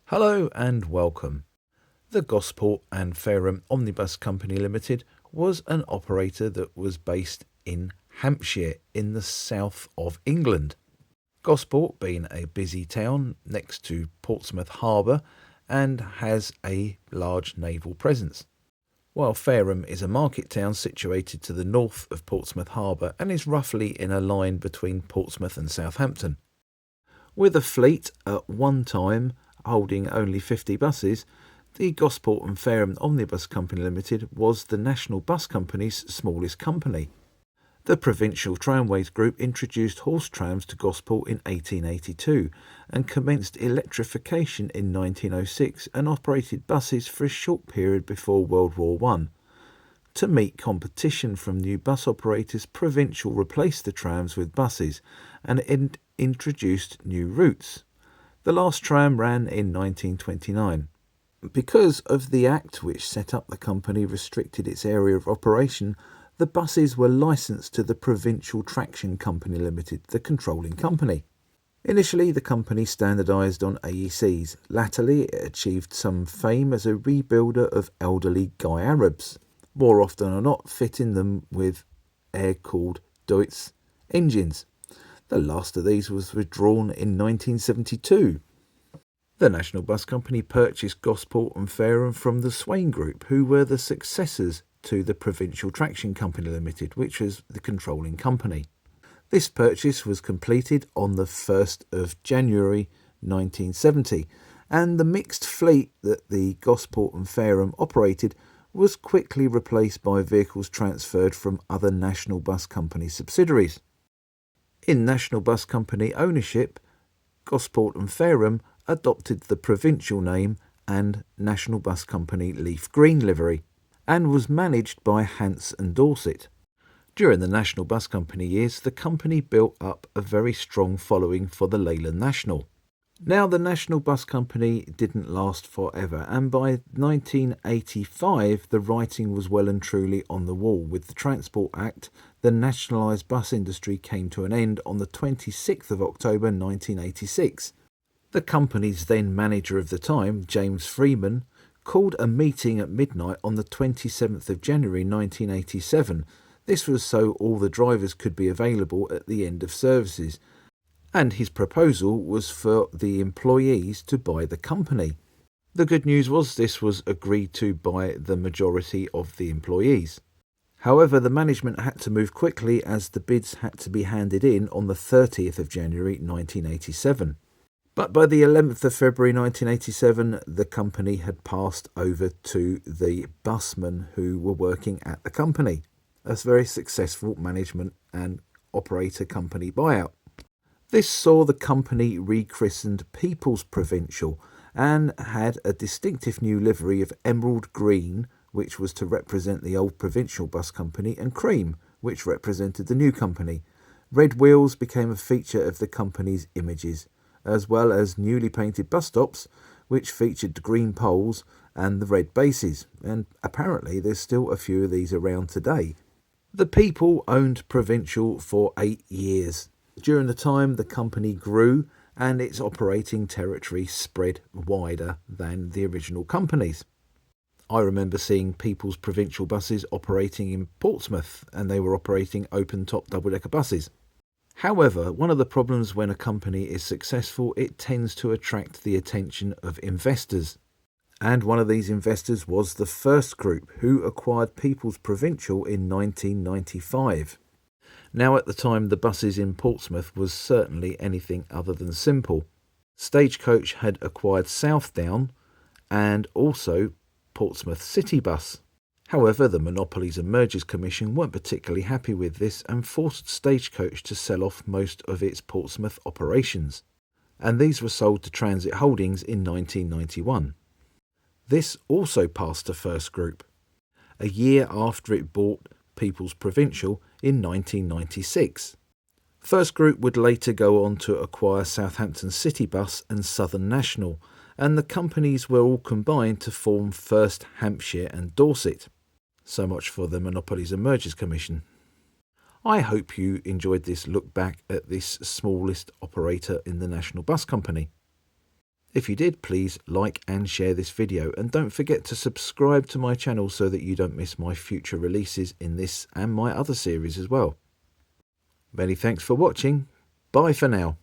Hello and welcome. The Gosport and Fareham Omnibus Company Limited was an operator that was based in Hampshire in the south of England. Gosport being a busy town next to Portsmouth harbour and has a large naval presence, while Fareham is a market town situated to the north of Portsmouth harbour and is roughly in a line between Portsmouth and Southampton. With a fleet at one time holding only 50 buses, the Gosport and Fareham Omnibus Company Limited was the National Bus Company's smallest company. The Provincial Tramways Group introduced horse trams to Gosport in 1882 and commenced electrification in 1906 and operated buses for a short period before World War I. To meet competition from new bus operators, Provincial replaced the trams with buses and introduced new routes. The last tram ran in 1929. Because of the Act which set up the company restricted its area of operation, the buses were licensed to the Provincial Traction Company Limited, the controlling company. Initially, the company standardised on AECs. Latterly, it achieved some fame as a rebuilder of elderly Guy Arabs, more often than not fitting them with air-cooled Deutz engines. The last of these was withdrawn in 1972. The National Bus Company purchased Gosport and Fareham from the Swain Group, who were the successors to the Provincial Traction Company Limited, which was the controlling company. This purchase was completed on the 1st of January 1970, and the mixed fleet that the Gosport and Fareham operated was quickly replaced by vehicles transferred from other National Bus Company subsidiaries. In National Bus Company ownership, Gosport and Fareham adopted the Provincial name and National Bus Company leaf green livery, and was managed by Hants and Dorset. During the National Bus Company years, the company built up a very strong following for the Leyland National. Now, the National Bus Company didn't last forever, and by 1985 the writing was well and truly on the wall. With the Transport Act, the nationalised bus industry came to an end on the 26th of October 1986. The company's then manager of the time, James Freeman, called a meeting at midnight on the 27th of January 1987. This was so all the drivers could be available at the end of services, and his proposal was for the employees to buy the company. The good news was this was agreed to by the majority of the employees. However, the management had to move quickly as the bids had to be handed in on the 30th of January 1987. But by the 11th of February 1987, the company had passed over to the busmen who were working at the company. A very successful management and operator company buyout. This saw the company rechristened People's Provincial and had a distinctive new livery of emerald green, which was to represent the old Provincial Bus Company, and cream, which represented the new company. Red wheels became a feature of the company's images, as well as newly painted bus stops, which featured the green poles and the red bases, and apparently there's still a few of these around today. The People owned Provincial for 8 years. During the time, the company grew and its operating territory spread wider than the original companies. I remember seeing People's Provincial buses operating in Portsmouth, and they were operating open-top double-decker buses. However, one of the problems when a company is successful, it tends to attract the attention of investors. And one of these investors was the First Group, who acquired People's Provincial in 1995. Now, at the time, the buses in Portsmouth was certainly anything other than simple. Stagecoach had acquired Southdown and also Portsmouth City Bus. However, the Monopolies and Mergers Commission weren't particularly happy with this and forced Stagecoach to sell off most of its Portsmouth operations, and these were sold to Transit Holdings in 1991. This also passed to First Group, a year after it bought People's Provincial in 1996. First Group would later go on to acquire Southampton City Bus and Southern National, and the companies were all combined to form First Hampshire and Dorset. So much for the Monopolies and Mergers Commission. I hope you enjoyed this look back at this smallest operator in the National Bus Company. If you did, please like and share this video, and don't forget to subscribe to my channel so that you don't miss my future releases in this and my other series as well. Many thanks for watching. Bye for now.